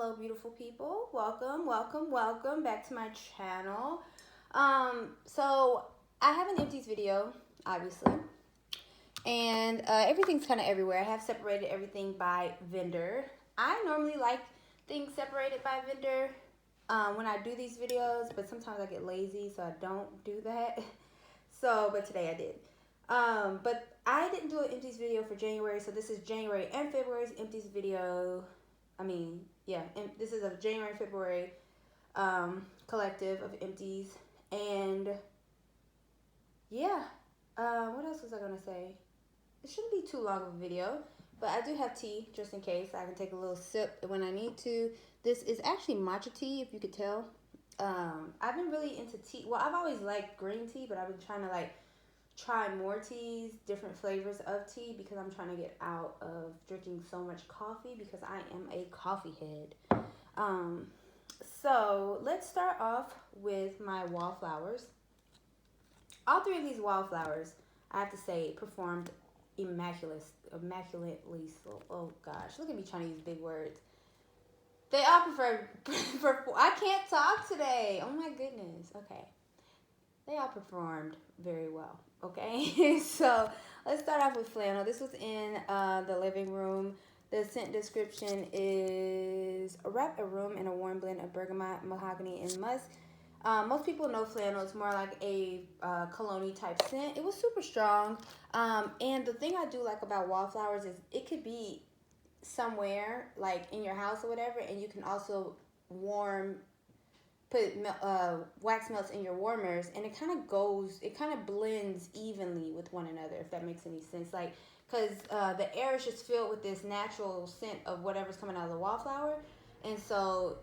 Hello, beautiful people. Welcome, welcome, welcome back to my channel. So I have an empties video, obviously, and everything's kind of everywhere. I have separated everything by vendor. I normally like things separated by vendor when I do these videos, but sometimes I get lazy, so I don't do that. But today I did. But I didn't do an empties video for January, so this is January and February's empties video. Yeah, and this is a January, February collective of empties. And yeah, what else was I gonna say? It shouldn't be too long of a video, but I do have tea just in case. I can take a little sip when I need to. This is actually matcha tea, if you could tell. I've been really into tea. Well, I've always liked green tea, but I've been trying to try more teas, different flavors of tea, because I'm trying to get out of drinking so much coffee because I am a coffee head. So let's start off with my wallflowers. All three of these wallflowers, I have to say, performed immaculately. Oh gosh, look at me trying to use big words. They all I can't talk today. Oh my goodness. Okay. They all performed very well. Okay, so let's start off with flannel. This was in the living room. The scent description is wrap a room in a warm blend of bergamot, mahogany, and musk. Most people know flannel. It's more like a cologne type scent. It was super strong. And the thing I do like about wallflowers is it could be somewhere like in your house or whatever, and you can also put wax melts in your warmers, and it kind of blends evenly with one another, if that makes any sense. Because the air is just filled with this natural scent of whatever's coming out of the wallflower. And so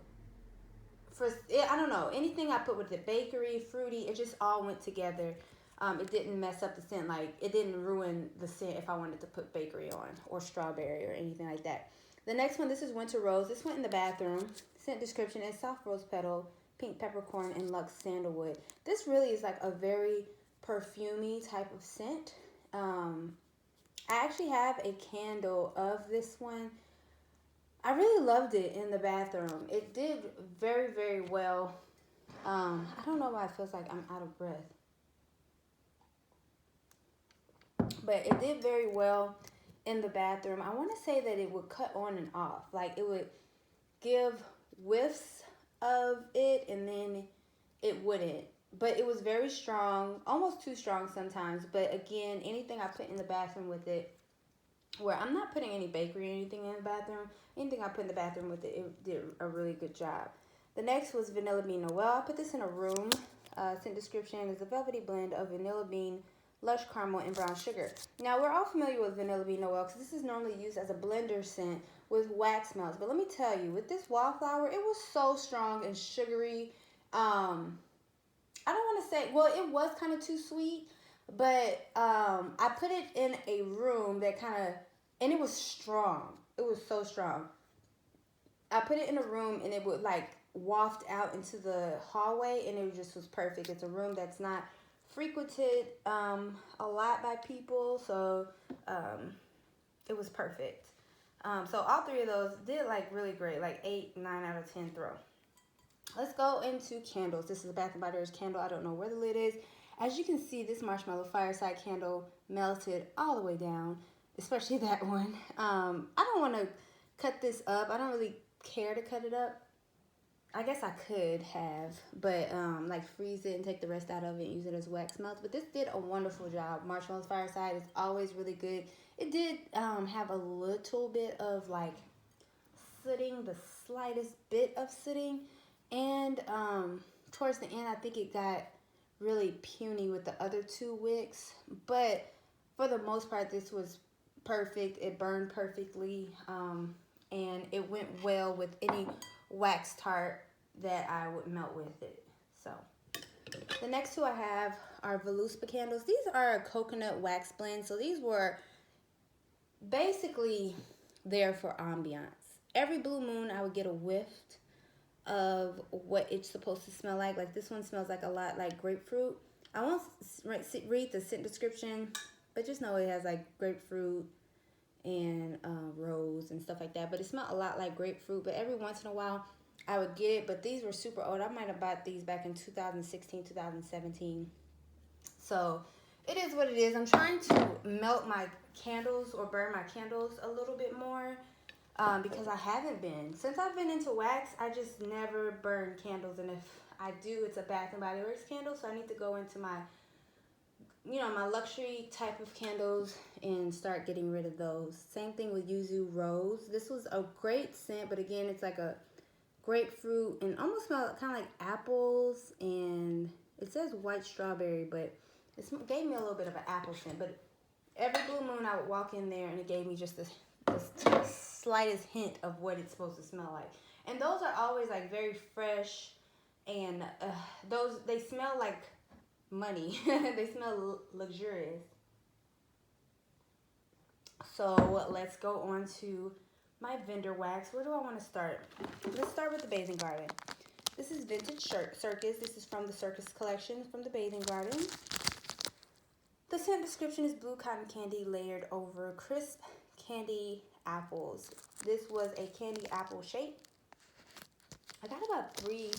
I don't know, anything I put with the bakery, fruity, it just all went together. It didn't mess up the scent. It didn't ruin the scent if I wanted to put bakery on or strawberry or anything like that. The next one, this is Winter Rose. This went in the bathroom. Scent description is soft rose petal, pink peppercorn, and luxe sandalwood. This really is like a very perfumey type of scent. I actually have a candle of this one. I really loved it in the bathroom. It did very, very well. I don't know why it feels like I'm out of breath. But it did very well in the bathroom. I want to say that it would cut on and off. It would give whiffs of it, and then it wouldn't. But it was very strong, almost too strong sometimes. But again, anything I put in the bathroom with it, where I'm not putting any bakery or anything in the bathroom, anything I put in the bathroom with it, it did a really good job. The next was Vanilla Bean Noel. I put this in a room. Scent description is a velvety blend of vanilla bean, lush caramel, and brown sugar. Now, we're all familiar with Vanilla Bean Noel because this is normally used as a blender scent with wax melts. But let me tell you, with this wallflower, it was so strong and sugary. I don't want to say, well, it was kind of too sweet, but I put it in a room that and it was strong. It was so strong. I put it in a room and it would waft out into the hallway, and it just was perfect. It's a room that's not frequented a lot by people, so it was perfect. So all three of those did really great, 8, 9 out of 10 throw. Let's go into candles. This is a Bath & Body Works candle. I don't know where the lid is. As you can see, this marshmallow fireside candle melted all the way down, especially that one. I don't want to cut this up. I don't really care to cut it up. I guess I could have, but freeze it and take the rest out of it and use it as wax melts. But this did a wonderful job. Marshmallow fireside is always really good. It did have a little bit of sooting, the slightest bit of sooting. And towards the end, I think it got really puny with the other two wicks. But for the most part, this was perfect. It burned perfectly. And it went well with any wax tart that I would melt with it. So the next two I have are Voluspa candles. These are a coconut wax blend. So these were basically there for ambiance. Every blue moon, I would get a whiff of what it's supposed to smell like. This one smells a lot like grapefruit. I won't read the scent description, but just know it has grapefruit and rose and stuff like that. But it smelled a lot like grapefruit. But every once in a while, I would get it. But these were super old. I might have bought these back in 2016, 2017. So it is what it is. I'm trying to melt my candles or burn my candles a little bit more. Because I haven't been. Since I've been into wax, I just never burn candles. And if I do, it's a Bath and Body Works candle. So I need to go into my, my luxury type of candles and start getting rid of those. Same thing with Yuzu Rose. This was a great scent, but again, it's like a grapefruit and almost smelled kind of like apples. And it says white strawberry, but it gave me a little bit of an apple scent. But every blue moon, I would walk in there and it gave me just this slightest hint of what it's supposed to smell like. And those are always like very fresh, and they smell like money. They smell luxurious. So let's go on to my vendor wax. Where do I want to start? Let's start with the Bathing Garden. This is Vintage Circus. This is from the Circus collection from the Bathing Garden. The scent description is blue cotton candy layered over crisp candy apples. This was a candy apple shape. I got about 3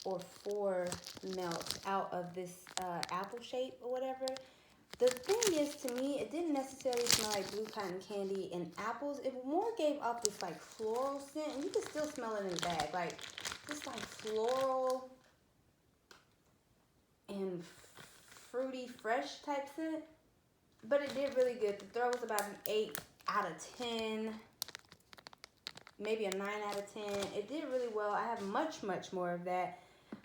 or 4 melts out of this apple shape or whatever. The thing is, to me, it didn't necessarily smell like blue cotton candy and apples. It more gave off this like floral scent, and you can still smell it in the bag, like this like floral and fruity fresh type scent. But it did really good. The throw was about an 8 out of 10, maybe a 9 out of 10. It did really well. I have much more of that.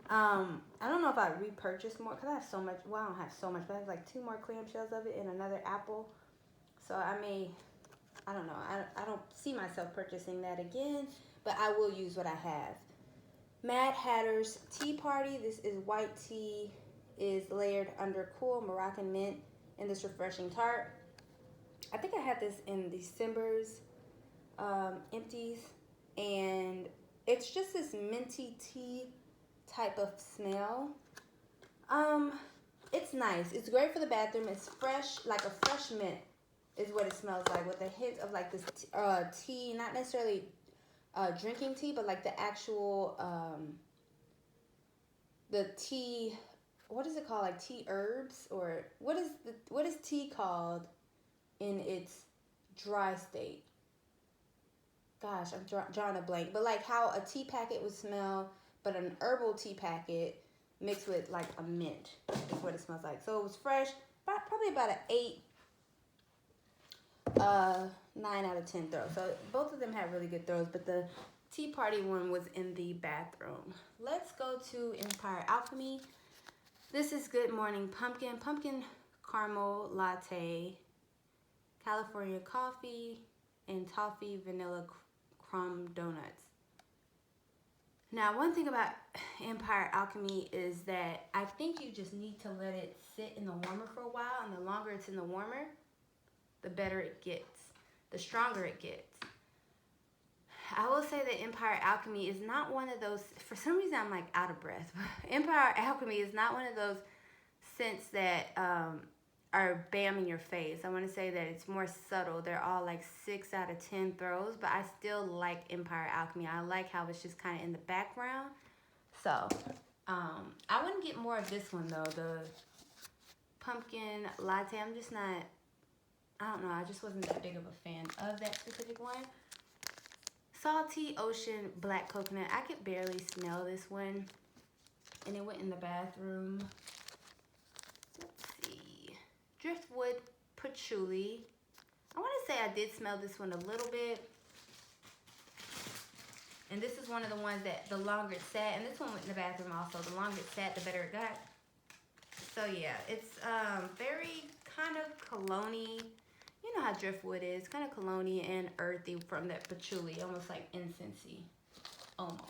I don't know if I repurchased more because I have so much. Well, I don't have so much, but I have like 2 more clamshells of it and another apple. So I don't know. I don't see myself purchasing that again, but I will use what I have. Mad Hatter's Tea Party. This is white tea, is layered under cool Moroccan mint in this refreshing tart. I think I had this in December's Empties, and it's just this minty tea type of smell. It's nice. It's great for the bathroom. It's fresh, like a fresh mint is what it smells like, with a hint of like this tea, not necessarily drinking tea, but like the actual the tea. What is it called? Like tea herbs, or what is tea called in its dry state? Gosh, I'm drawing a blank. But like how a tea packet would smell, but an herbal tea packet mixed with like a mint is what it smells like. So it was fresh, probably about an 8, 9 out of 10 throw. So both of them had really good throws, but the Tea Party one was in the bathroom. Let's go to Empire Alchemy. This is Good Morning Pumpkin Caramel Latte, California Coffee, and Toffee Vanilla Crumb Donuts. Now, one thing about Empire Alchemy is that I think you just need to let it sit in the warmer for a while, and the longer it's in the warmer, the better it gets, the stronger it gets. I will say that Empire Alchemy is not one of those, for some reason I'm like out of breath. Empire Alchemy is not one of those scents that are bam in your face. I want to say that it's more subtle. They're all like 6 out of 10 throws, but I still like Empire Alchemy. I like how it's just kind of in the background. So I wouldn't get more of this one though, the pumpkin latte. I'm just not, I don't know, I just wasn't that big of a fan of that specific one. Salty Ocean Black Coconut. I could barely smell this one, and it went in the bathroom. Let's see. Driftwood Patchouli. I want to say I did smell this one a little bit. And this is one of the ones that the longer it sat, and this one went in the bathroom also. The longer it sat, the better it got. So yeah, it's very kind of cologne-y. You know how driftwood is, kind of cologne-y and earthy from that patchouli, almost like incensey, almost.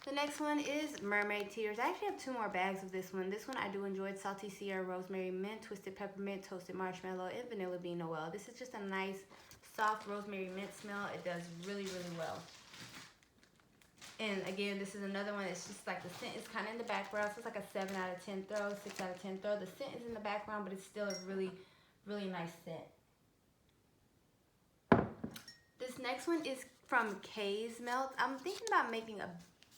The next one is Mermaid Tears. I actually have 2 more bags of this one. This one I do enjoy. Salty Sierra, Rosemary Mint, Twisted Peppermint, Toasted Marshmallow, and Vanilla Bean Noel. This is just a nice, soft rosemary mint smell. It does really, really well. And again, this is another one that's just like the scent is kind of in the background. So it's like a 7 out of 10 throw, 6 out of 10 throw. The scent is in the background, but it's still a really, really nice scent. This next one is from Kay's Melt. I'm thinking about making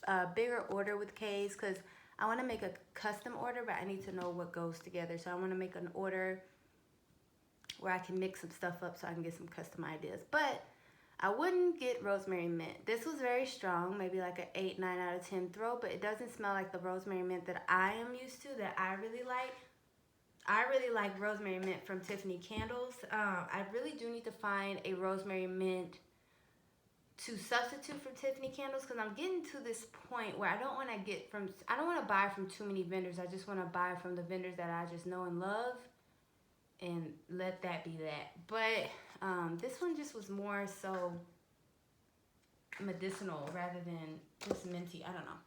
a bigger order with Kay's because I want to make a custom order, but I need to know what goes together. So I want to make an order where I can mix some stuff up so I can get some custom ideas. But I wouldn't get rosemary mint. This was very strong, maybe like an 8, 9 out of 10 throw, but it doesn't smell like the rosemary mint that I am used to, that I really like. I really like rosemary mint from Tiffany Candles. I really do need to find a rosemary mint to substitute for Tiffany Candles because I'm getting to this point where I don't want to buy from too many vendors. I just want to buy from the vendors that I just know and love and let that be that. But this one just was more so medicinal rather than just minty. I don't know.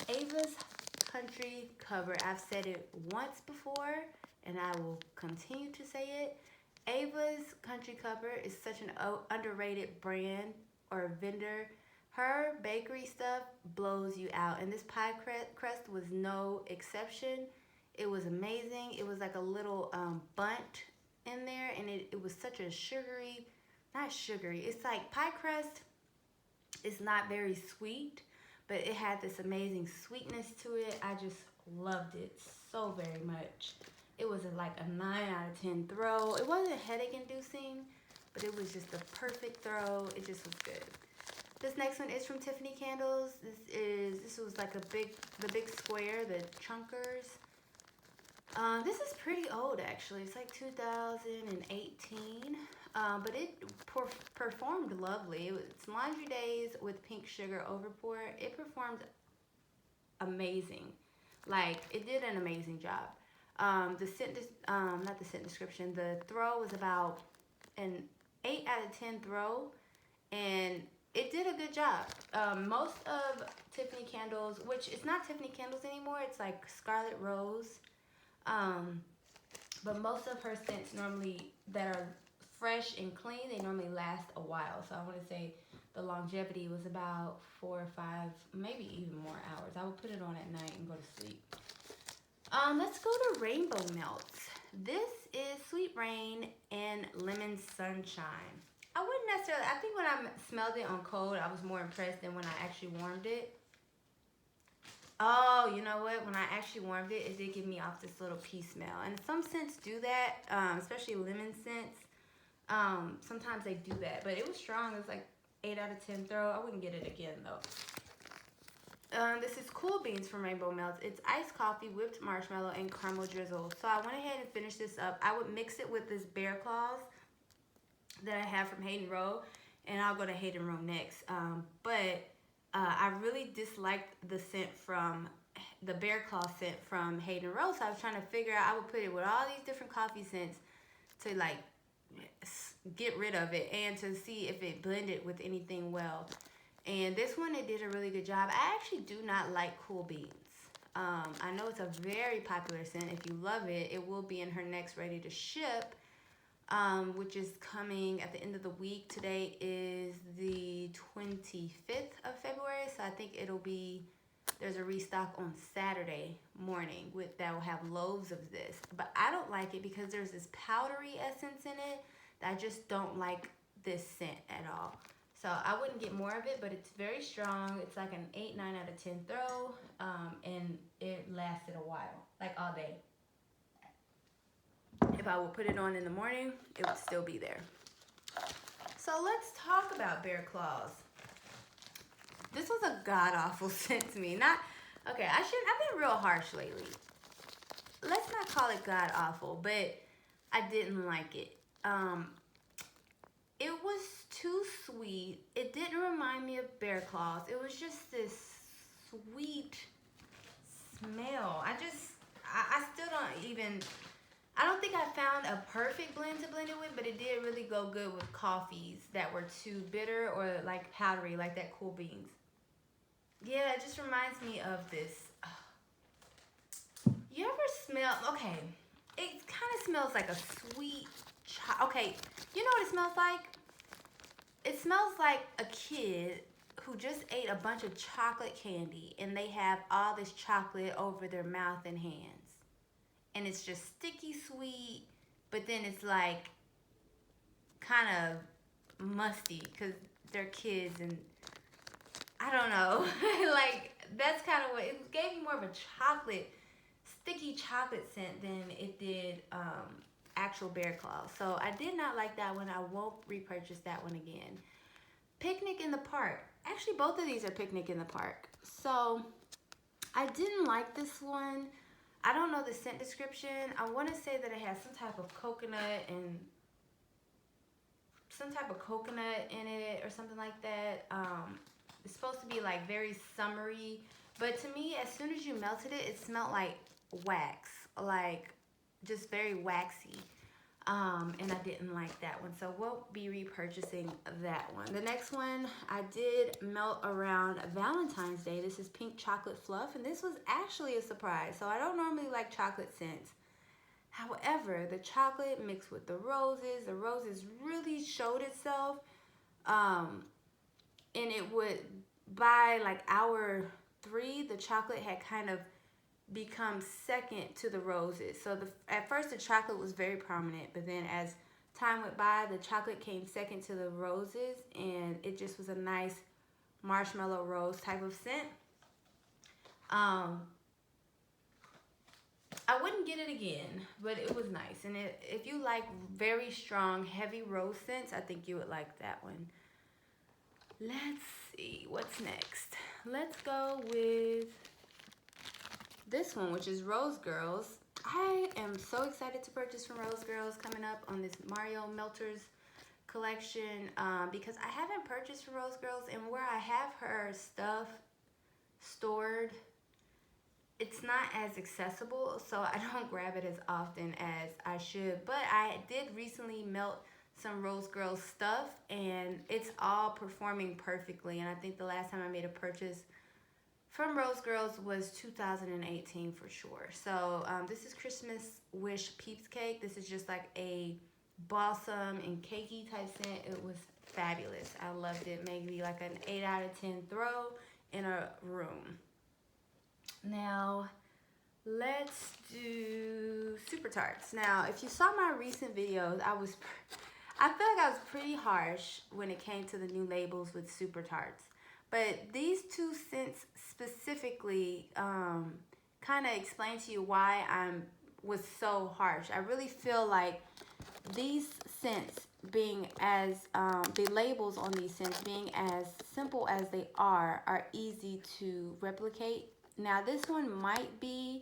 Ava's Country Cover. I've said it once before and I will continue to say it. Ava's Country Cover is such an underrated brand or vendor. Her bakery stuff blows you out, and this pie crust was no exception. It was amazing. It was like a little bundt in there, and it was such a sugary, not sugary, it's like pie crust is not very sweet, but it had this amazing sweetness to it. I just loved it so very much. It was like a 9 out of 10 throw. It wasn't headache inducing, but it was just the perfect throw. It just was good. This next one is from Tiffany Candles. This was like the big square, the chunkers. This is pretty old actually. It's like 2018, but it performed lovely. It's Laundry Days with Pink Sugar Overpour. It performed amazing. Like, it did an amazing job. The throw was about an 8 out of 10 throw, and it did a good job. Most of Tiffany Candles, which it's not Tiffany Candles anymore, it's like Scarlet Rose. But most of her scents normally that are fresh and clean, they normally last a while. So I want to say the longevity was about 4 or 5, maybe even more hours. I would put it on at night and go to sleep. Let's go to Rainbow Melts. This is Sweet Rain and Lemon Sunshine. I wouldn't necessarily, I think when I smelled it on cold, I was more impressed than when I actually warmed it. Oh, you know what? When I actually warmed it, it did give me off this little pea smell. And some scents do that, especially lemon scents. Sometimes they do that. But it was strong. It was like 8 out of 10 throw. I wouldn't get it again, though. This is Cool Beans from Rainbow Melts. It's iced coffee, whipped marshmallow, and caramel drizzle. So I went ahead and finished this up. I would mix it with this Bear Claws that I have from Hayden Row, and I'll go to Hayden Row next. I really disliked the scent from the Bear Claw scent from Hayden Row, so I was trying to figure out, I would put it with all these different coffee scents to like get rid of it and to see if it blended with anything well. And this one, it did a really good job. I actually do not like Cool Beans. I know it's a very popular scent. If you love it, it will be in her next ready to ship, which is coming at the end of the week. Today is the 25th of February, so I think it'll be, there's a restock on Saturday morning that will have loaves of this. But I don't like it because there's this powdery essence in it that I just don't like this scent at all. So I wouldn't get more of it, but it's very strong. It's like an 8, 9 out of 10 throw, and it lasted a while, like all day. If I would put it on in the morning, it would still be there. So let's talk about Bear Claws. This was a god-awful scent to me. I've been real harsh lately. Let's not call it god-awful, but I didn't like it. It was too sweet. It didn't remind me of Bear Claws. It was just this sweet smell. I still don't even, I don't think I found a perfect blend to blend it with, but it did really go good with coffees that were too bitter or like powdery, like that Cool Beans. Yeah, it just reminds me of this. You ever smell, okay, it kind of smells like a sweet, okay, you know what it smells like? It smells like a kid who just ate a bunch of chocolate candy and they have all this chocolate over their mouth and hands. And it's just sticky sweet, but then it's like kind of musty because they're kids and I don't know. Like, that's kind of what it gave me, more of a chocolate, sticky chocolate scent than it did actual bear claw. So I did not like that one. I won't repurchase that one again. Picnic in the Park. Actually, both of these are Picnic in the Park. So I didn't like this one. I don't know the scent description. I want to say that it has some type of coconut in it or something like that. It's supposed to be like very summery, but to me, as soon as you melted it, it smelled like wax, like just very waxy. And I didn't like that one, so we'll be repurchasing that one. The next one I did melt around Valentine's Day. This is Pink Chocolate Fluff, and this was actually a surprise. So I don't normally like chocolate scents. However, the chocolate mixed with the roses really showed itself. And it would, by like hour 3, the chocolate had kind of become second to the roses. So at first the chocolate was very prominent, but then as time went by, the chocolate came second to the roses, and it just was a nice marshmallow rose type of scent. I wouldn't get it again, but it was nice. And if you like very strong, heavy rose scents, I think you would like that one. Let's see, what's next? Let's go with this one, which is Rose Girls. I am so excited to purchase from Rose Girls coming up on this Mario Melters collection, because I haven't purchased from Rose Girls, and where I have her stuff stored, it's not as accessible, so I don't grab it as often as I should. But I did recently melt some Rose Girls stuff, and it's all performing perfectly. And I think the last time I made a purchase from Rose Girls was 2018 for sure. So this is Christmas Wish Peeps Cake. This is just like a balsam and cakey type scent. It was fabulous. I loved it. Maybe like an 8 out of 10 throw in a room. Now, let's do Super Tarts. Now, if you saw my recent videos, I feel like I was pretty harsh when it came to the new labels with Super Tarts. But these two scents specifically kind of explain to you why I was so harsh. I really feel like these scents being as, the labels on these scents being as simple as they are easy to replicate. Now, this one might be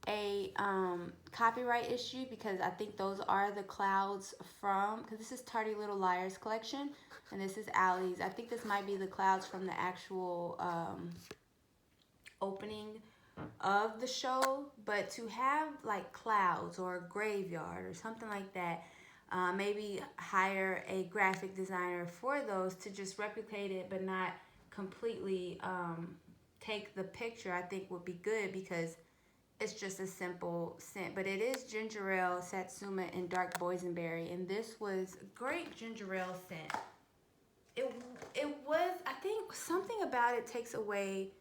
a copyright issue, because I think those are the clouds from, because this is Tardy Little Liars collection, and this is Allie's. I think this might be the clouds from the actual opening of the show, but to have like clouds or a graveyard or something like that, maybe hire a graphic designer for those to just replicate it but not completely take the picture, I think would be good, because it's just a simple scent. But it is ginger ale, satsuma, and dark boysenberry, and this was great ginger ale scent. It was, I think something about it takes away,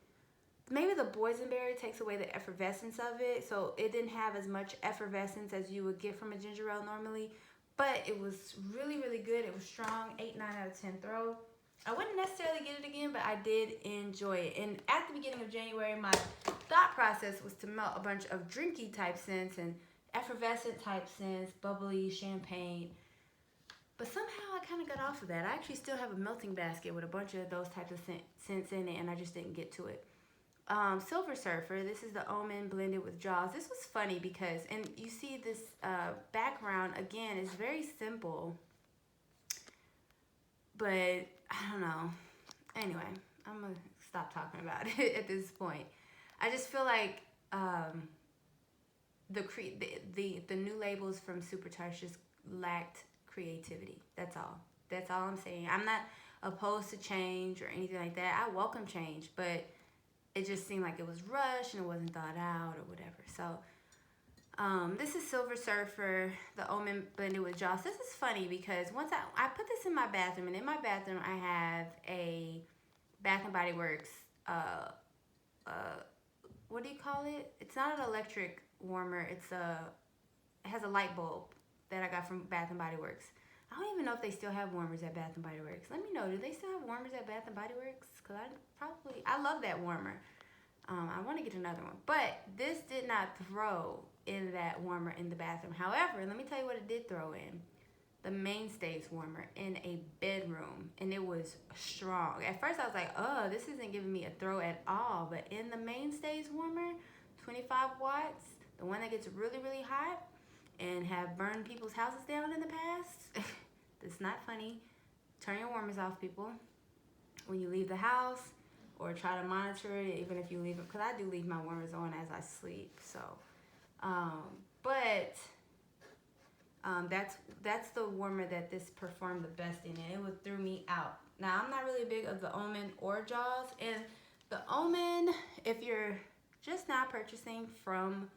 maybe the boysenberry takes away the effervescence of it, so it didn't have as much effervescence as you would get from a ginger ale normally, but it was really, really good. It was strong, 8, 9 out of 10 throw. I wouldn't necessarily get it again, but I did enjoy it. And at the beginning of January, my thought process was to melt a bunch of drinky type scents and effervescent type scents, bubbly, champagne. But somehow I kind of got off of that. I actually still have a melting basket with a bunch of those types of scents in it, and I just didn't get to it. Silver Surfer, this is the Omen blended with Jaws. This was funny because, and you see this background, again, is very simple. But, I don't know. Anyway, I'm going to stop talking about it at this point. I just feel like the new labels from Super Tarts just lacked creativity. That's all. That's all I'm saying. I'm not opposed to change or anything like that. I welcome change, but it just seemed like it was rushed and it wasn't thought out or whatever. So this is Silver Surfer, the Omen blended with Joss. This is funny because once I put this in my bathroom, and in my bathroom I have a Bath and Body Works, what do you call it? It's not an electric warmer. It has a light bulb that I got from Bath and Body Works. I don't even know if they still have warmers at Bath and Body Works. Let me know. Do they still have warmers at Bath and Body Works? Because I love that warmer. I want to get another one. But this did not throw in that warmer in the bathroom. However, let me tell you what it did throw in. The mainstays warmer in a bedroom. And it was strong. At first I was like, oh, this isn't giving me a throw at all. But in the mainstays warmer, 25 watts, the one that gets really, really hot and have burned people's houses down in the past. It's not funny. Turn your warmers off, people, when you leave the house, or try to monitor it even if you leave them, because I do leave my warmers on as I sleep. So that's the warmer that this performed the best in, and it would threw me out. Now, I'm not really big of the Omen or Jaws, and the Omen, if you're just not purchasing from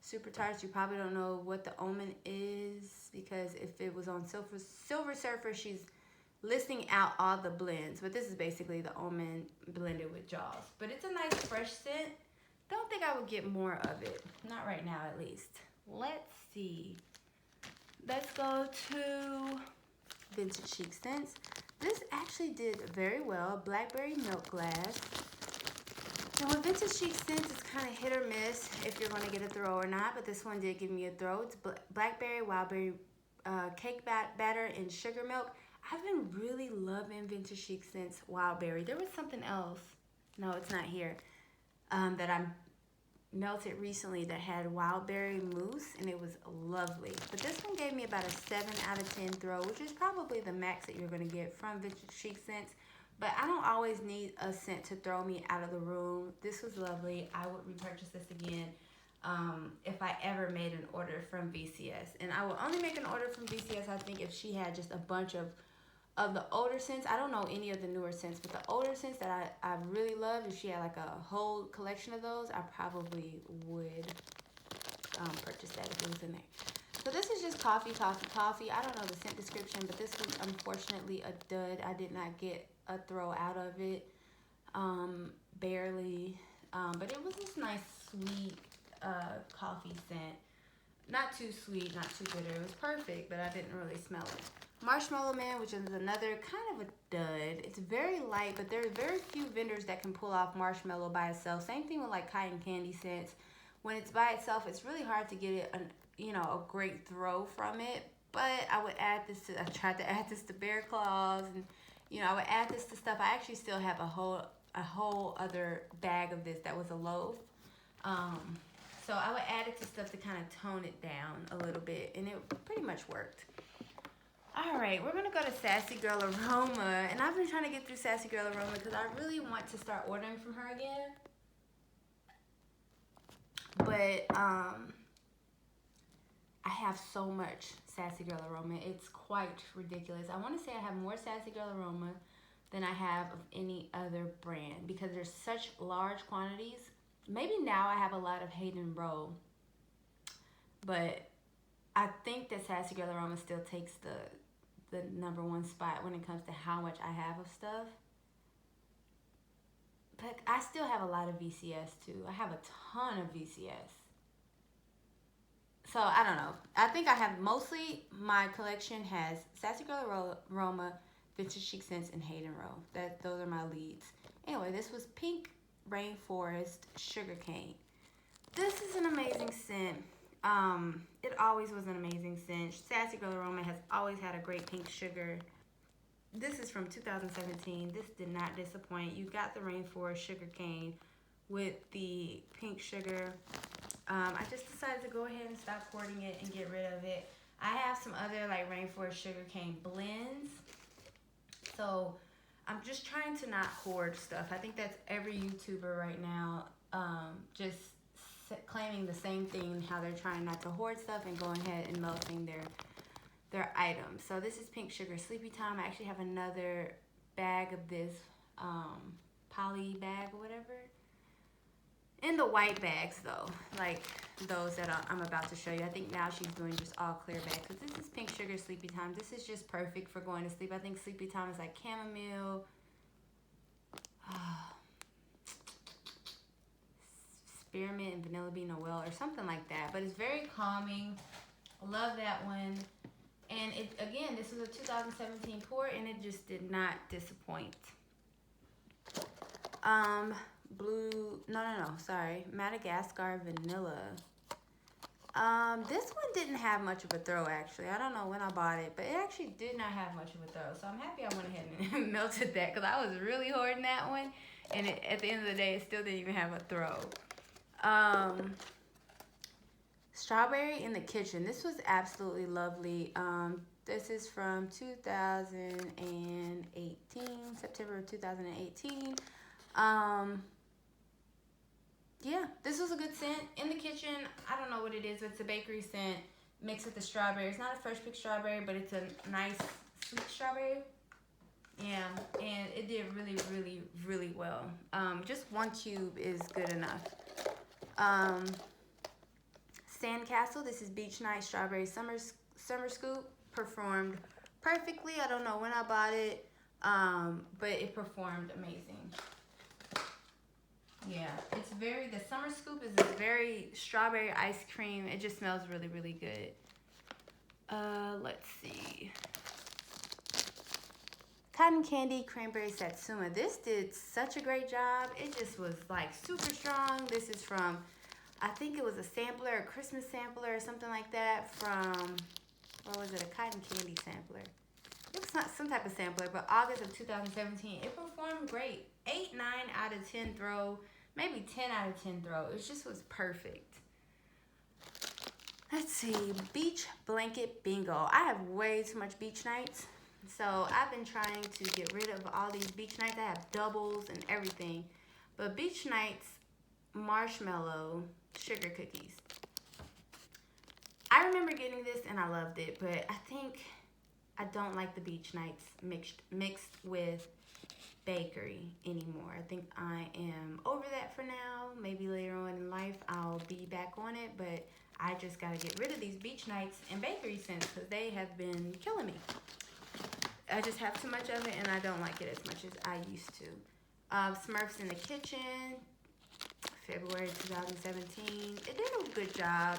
Super Tarts, you probably don't know what the Omen is, because if it was on Silver Surfer, she's listing out all the blends, but this is basically the Omen blended with Jaws. But it's a nice fresh scent. Don't think I would get more of it, not right now at least. Let's see. Let's go to Vintage Chic Scents. This actually did very well. Blackberry Milk Glass. Now with Vintage Chic Scents, it's kind of hit or miss if you're going to get a throw or not, but this one did give me a throw. It's Blackberry Wildberry Cake Batter and Sugar Milk. I've been really loving Vintage Chic Scents Wildberry. There was something else. No, it's not here. That I melted recently that had Wildberry Mousse, and it was lovely. But this one gave me about a 7 out of 10 throw, which is probably the max that you're going to get from Vintage Chic Scents. But I don't always need a scent to throw me out of the room. This was lovely. I would repurchase this again if I ever made an order from VCS. And I will only make an order from VCS, I think, if she had just a bunch of the older scents. I don't know any of the newer scents, but the older scents that I really love, if she had like a whole collection of those, I probably would purchase that if it was in there. So this is just coffee. I don't know the scent description, but this was unfortunately a dud. I did not get a throw out of it, barely. But it was this nice sweet coffee scent. Not too sweet, not too bitter. It was perfect, but I didn't really smell it. Marshmallow Man, which is another kind of a dud. It's very light, but there are very few vendors that can pull off marshmallow by itself. Same thing with like cotton candy scents. When it's by itself, it's really hard to get it, a great throw from it. But I would add this to, I tried to add this to Bear Claws, and I would add this to stuff. I actually still have a whole other bag of this that was a loaf. So I would add it to stuff to kind of tone it down a little bit, and it pretty much worked. All right, we're gonna go to Sassy Girl Aroma, and I've been trying to get through Sassy Girl Aroma because I really want to start ordering from her again. But I have so much Sassy Girl Aroma. It's quite ridiculous. I want to say I have more Sassy Girl Aroma than I have of any other brand because there's such large quantities. Maybe now I have a lot of Hayden Row, but I think that Sassy Girl Aroma still takes the #1 spot when it comes to how much I have of stuff. But I still have a lot of VCS too. I have a ton of VCS. So I don't know. I think I have mostly my collection has Sassy Girl Aroma, Vintage Chic Scents, and Hayden Row. Those are my leads. Anyway, this was Pink Rainforest Sugarcane. This is an amazing scent. It always was an amazing scent. Sassy Girl Aroma has always had a great pink sugar. This is from 2017. This did not disappoint. You got the Rainforest Sugarcane with the pink sugar. I just decided to go ahead and stop hoarding it and get rid of it. I have some other like Rainforest Sugarcane blends. So I'm just trying to not hoard stuff. I think that's every YouTuber right now, just claiming the same thing, how they're trying not to hoard stuff and going ahead and melting their items. So this is Pink Sugar Sleepy Time. I actually have another bag of this poly bag or whatever. In the white bags though, like those that I'm about to show you. I think now she's doing just all clear bags. Because this is Pink Sugar Sleepy Time. This is just perfect for going to sleep. I think Sleepy Time is like chamomile, spearmint and vanilla bean Noel or something like that. But it's very calming. I love that one. And it again, this was a 2017 pour, and it just did not disappoint. Sorry, Madagascar vanilla. This one didn't have much of a throw actually. I don't know when I bought it, but it actually did not have much of a throw. So I'm happy I went ahead and melted that because I was really hoarding that one, and at the end of the day, it still didn't even have a throw. Strawberry in the Kitchen. This was absolutely lovely. This is from 2018, September of 2018. Yeah, this was a good scent. In the Kitchen, I don't know what it is, but it's a bakery scent mixed with the strawberry. It's not a fresh picked strawberry, but it's a nice sweet strawberry. Yeah, and it did really, really, really well. Just one cube is good enough. Sandcastle, this is Beach Night Strawberry Summer Scoop. Performed perfectly. I don't know when I bought it, but it performed amazing. Yeah, the Summer Scoop is a very strawberry ice cream. It just smells really, really good. Let's see. Cotton Candy Cranberry Satsuma. This did such a great job. It just was like super strong. This is from, I think it was a sampler, a Christmas sampler or something like that from, or was it a cotton candy sampler? It was not some type of sampler, but August of 2017. It performed great. 8, 9 out of 10 throw, maybe 10 out of 10 throw. It just was perfect. Let's see, Beach Blanket Bingo. I have way too much beach nights. So I've been trying to get rid of all these beach nights. I have doubles and everything. But beach nights, marshmallow, sugar cookies. I remember getting this and I loved it, but I think I don't like the beach nights mixed with bakery anymore. I think I am over that for now. Maybe later on in life I'll be back on it, but I just gotta get rid of these beach nights and bakery scents because they have been killing me. I just have too much of it and I don't like it as much as I used to. Smurfs in the Kitchen, February 2017. It did a good job.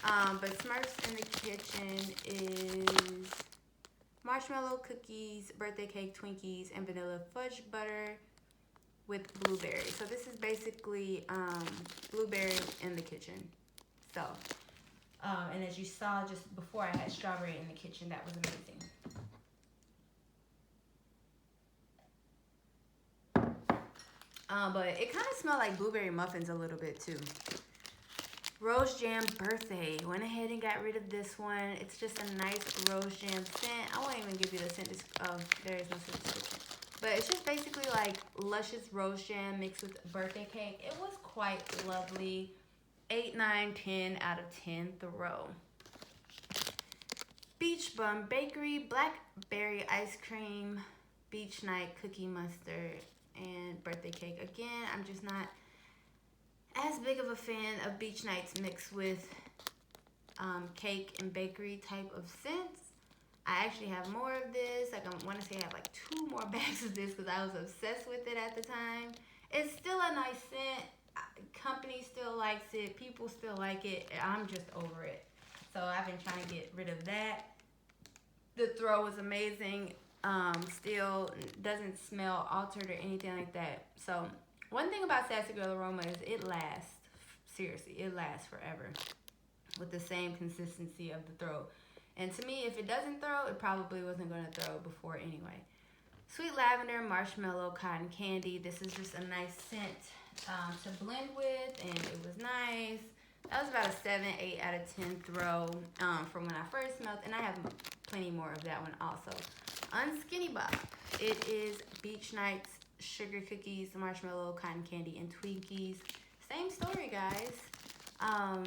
But Smurfs in the Kitchen is marshmallow cookies, birthday cake, Twinkies, and vanilla fudge butter with blueberry. So this is basically blueberry in the kitchen. So, and as you saw just before, I had strawberry in the kitchen. That was amazing. But it kind of smelled like blueberry muffins a little bit too. Rose Jam Birthday. Went ahead and got rid of this one. It's just a nice Rose Jam scent. I won't even give you the scent. There is no scent description. But it's just basically like luscious Rose Jam mixed with birthday cake. It was quite lovely. 8, 9, 10 out of 10 throw. Beach Bum Bakery. Blackberry ice cream. Beach Night cookie mustard. And birthday cake. Again, I'm just not as big of a fan of beach nights mixed with cake and bakery type of scents. I actually have more of this. Like I want to say I have like 2 more bags of this because I was obsessed with it at the time. It's still a nice scent. Company still likes it. People still like it. I'm just over it. So I've been trying to get rid of that. The throw was amazing. Still doesn't smell altered or anything like that. So one thing about Sassy Girl Aroma is it lasts. Seriously, it lasts forever with the same consistency of the throw. And to me, if it doesn't throw, it probably wasn't going to throw before anyway. Sweet Lavender, Marshmallow, Cotton Candy. This is just a nice scent to blend with, and it was nice. That was about a 7, 8 out of 10 throw from when I first smelled, and I have plenty more of that one also. Unskinny Bop. It is Beach Nights, Sugar Cookies, Marshmallow, Cotton Candy, and Twinkies. Same story, guys. I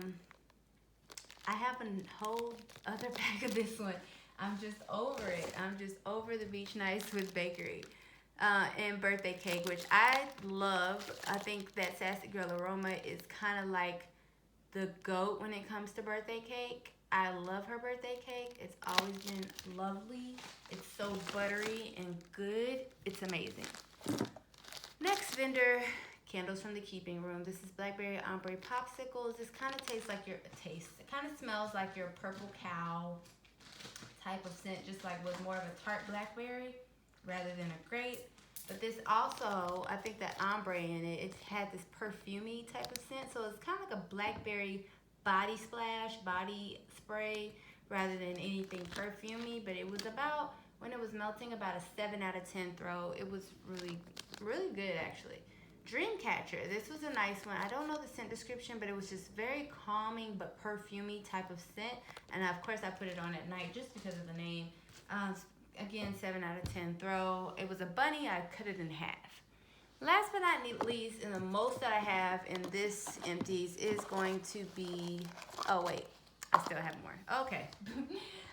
have a whole other bag of this one. I'm just over it. I'm just over the Beach Nights with bakery and birthday cake, which I love. I think that Sassy Girl Aroma is kind of like the GOAT when it comes to birthday cake. I love her birthday cake. It's always been lovely. It's so buttery and good. It's amazing. Next vendor, Candles from the Keeping Room. This is Blackberry Ombre Popsicles. This kind of tastes like it kind of smells like your Purple Cow type of scent, just like was more of a tart blackberry rather than a grape. But this also, I think that ombre in it, it had this perfumey type of scent. So it's kind of like a blackberry body splash, body spray, rather than anything perfumey. But it was about, when it was melting, about a 7 out of 10 throw. It was really, really good actually. Dreamcatcher, this was a nice one. I don't know the scent description, but it was just very calming but perfumey type of scent. And of course I put it on at night just because of the name. Again, 7 out of 10 throw. It was a bunny. I cut it in half. Last but not least, and the most that I have in this Empties is going to be, oh wait, I still have more. Okay.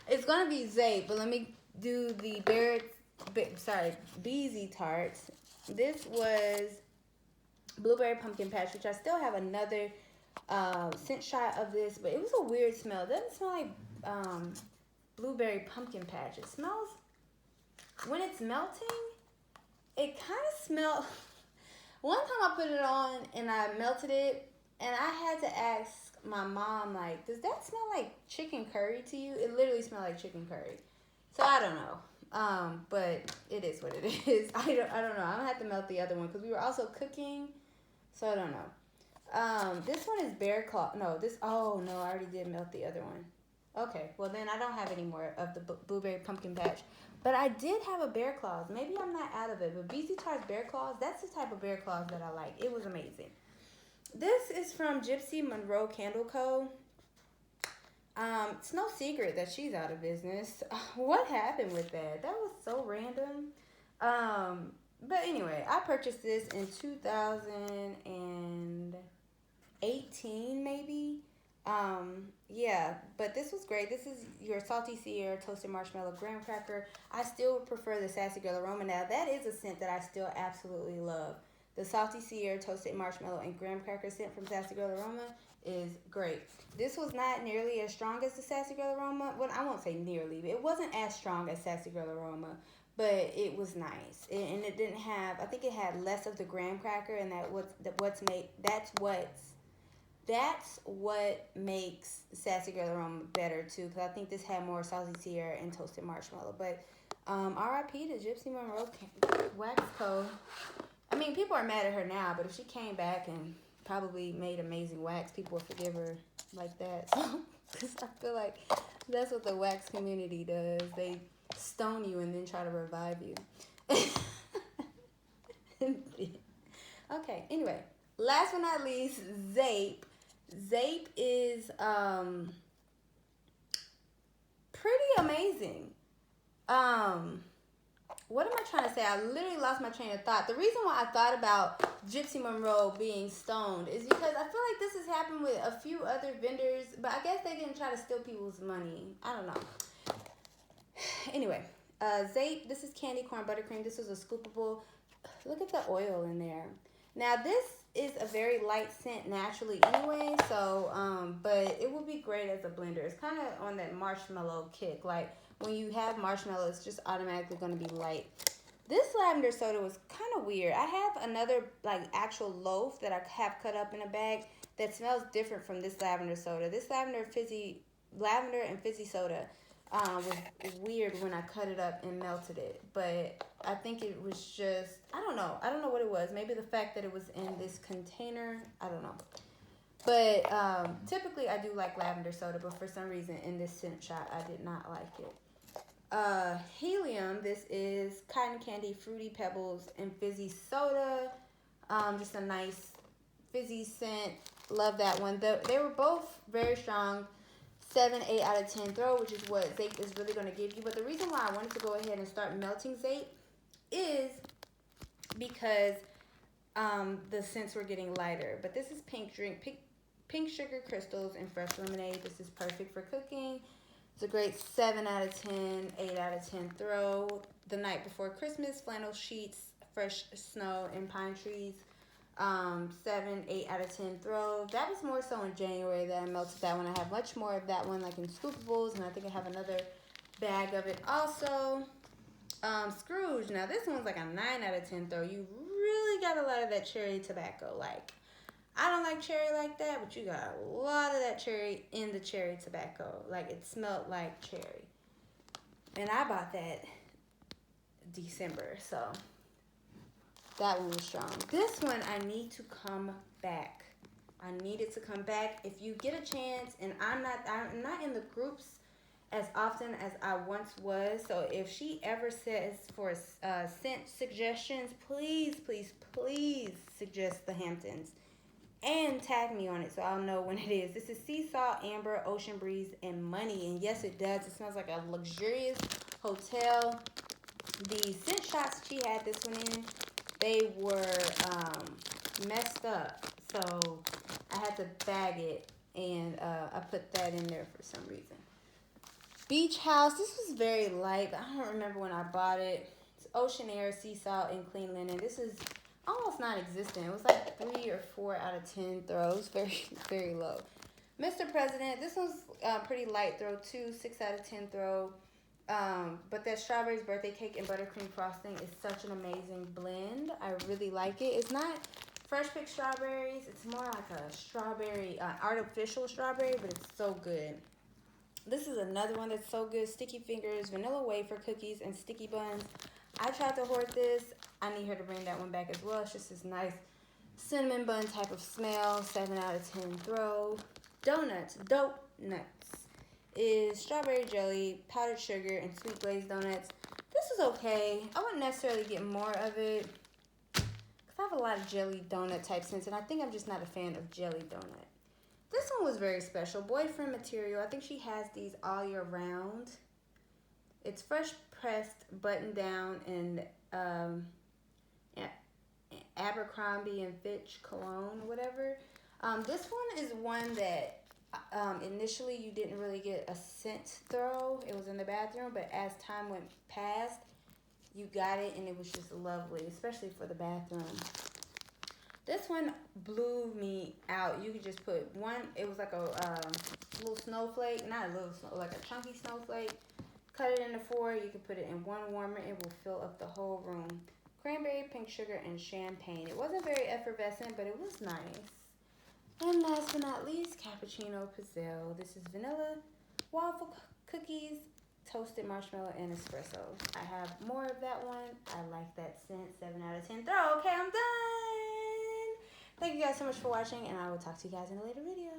It's going to be Zape, but let me do the BZ Tarts. This was Blueberry Pumpkin Patch, which I still have another scent shot of this, but it was a weird smell. It doesn't smell like Blueberry Pumpkin Patch. It smells, when it's melting, it kind of smells. One time I put it on and I melted it, and I had to ask my mom, like, does that smell like chicken curry to you? It literally smelled like chicken curry. So I don't know. But it is what it is. I don't know. I'm gonna have to melt the other one because we were also cooking. So I don't know. This one is Bear Claw. No, oh no, I already did melt the other one. Okay, well then I don't have any more of the Blueberry Pumpkin Patch. But I did have a Bear Claws. Maybe I'm not out of it. But BZ Tarts Bear Claws, that's the type of Bear Claws that I like. It was amazing. This is from Gypsy Monroe Candle Co. It's no secret that she's out of business. What happened with that? That was so random. But anyway, I purchased this in 2018 maybe. Yeah, but this was great. This is your Salty Sierra Toasted Marshmallow Graham Cracker. I still prefer the Sassy Girl Aroma. Now, that is a scent that I still absolutely love. The Salty Sierra Toasted Marshmallow and Graham Cracker scent from Sassy Girl Aroma is great. This was not nearly as strong as the Sassy Girl Aroma. Well, I won't say nearly, but it wasn't as strong as Sassy Girl Aroma, but it was nice. And it didn't have, I think it had less of the Graham Cracker, and that's what makes Sassy Girl Aroma better too, because I think this had more Salty Sierra and Toasted Marshmallow. But R.I.P. to Gypsy Monroe Wax Co. I mean, people are mad at her now, but if she came back and probably made amazing wax, people would forgive her like that. So, because I feel like that's what the wax community does. They stone you and then try to revive you. Okay, anyway. Last but not least, Zape. Zape is pretty amazing. What am I trying to say? I literally lost my train of thought. The reason why I thought about Gypsy Monroe being stoned is because I feel like this has happened with a few other vendors, but I guess they didn't try to steal people's money. I don't know. Anyway, Zape, this is candy corn buttercream. This was a scoopable. Look at the oil in there. Now, this is a very light scent naturally anyway, so, but it would be great as a blender. It's kind of on that marshmallow kick. Like, when you have marshmallow, it's just automatically going to be light. This lavender soda was kind of weird. I have another, like, actual loaf that I have cut up in a bag that smells different from this lavender soda. This lavender and fizzy soda was weird when I cut it up and melted it. But I think it was just, I don't know what it was. Maybe the fact that it was in this container, I don't know. But typically I do like lavender soda, but for some reason in this scent shot I did not like it. Helium, this is cotton candy, fruity pebbles, and fizzy soda. Just a nice fizzy scent. Love that one. They were both very strong. 7, 8 out of 10 throw, which is what Zape is really going to give you. But the reason why I wanted to go ahead and start melting Zape is because the scents were getting lighter. But this is pink sugar crystals and fresh lemonade. This is perfect for cooking. It's a great 7 out of 10, 8 out of 10 throw. The night before Christmas, flannel sheets, fresh snow, and pine trees. 7, 8 out of 10 throw. That was more so in January that I melted that one. I have much more of that one, like in scoopables, and I think I have another bag of it also. Scrooge. Now this one's like a 9 out of 10 throw. You really got a lot of that cherry tobacco. Like, I don't like cherry like that, but you got a lot of that cherry in the cherry tobacco. Like, it smelled like cherry. And I bought that December, so that one was strong. This one, I need to come back. I need it to come back. If you get a chance, and I'm not in the groups as often as I once was. So if she ever says for scent suggestions, please, please, please suggest the Hamptons and tag me on it so I'll know when it is. This is sea salt, amber, ocean breeze, and money. And yes, it does. It smells like a luxurious hotel. The scent shots she had this one in, they were messed up, so I had to bag it, and I put that in there for some reason. Beach House, this was very light. I don't remember when I bought it. It's ocean air, sea salt, and clean linen. This is almost non-existent. It was like 3 or 4 out of 10 throws. Very, very low. Mr. President, this one's pretty light throw too. 6 out of 10 throw. But that strawberries birthday cake and buttercream frosting is such an amazing blend. I really like it. It's not fresh picked strawberries. It's more like a strawberry, artificial strawberry, but it's so good. This is another one that's so good. Sticky Fingers, vanilla wafer cookies, and sticky buns. I tried to hoard this. I need her to bring that one back as well. It's just this nice cinnamon bun type of smell. 7 out of 10 throw. Donuts, dope nuts, is strawberry jelly, powdered sugar, and sweet glazed donuts. This is okay. I wouldn't necessarily get more of it because I have a lot of jelly donut type scents, and I think I'm just not a fan of jelly donut. This one was very special. Boyfriend material. I think she has these all year round. It's fresh pressed button down and Abercrombie and Fitch cologne or whatever. This one is one that initially you didn't really get a scent throw. It was in the bathroom, but as time went past, you got it, and it was just lovely, especially for the bathroom. This one blew me out. You could just put one, it was like a little snowflake, not a little snow, like a chunky snowflake. Cut it into 4. You can put it in one warmer. It will fill up the whole room. Cranberry, pink sugar, and champagne. It wasn't very effervescent, but it was nice. And last but not least, Cappuccino Pizzelle. This is vanilla, waffle cookies, toasted marshmallow, and espresso. I have more of that one. I like that scent. 7 out of 10 throw. Okay, I'm done. Thank you guys so much for watching, and I will talk to you guys in a later video.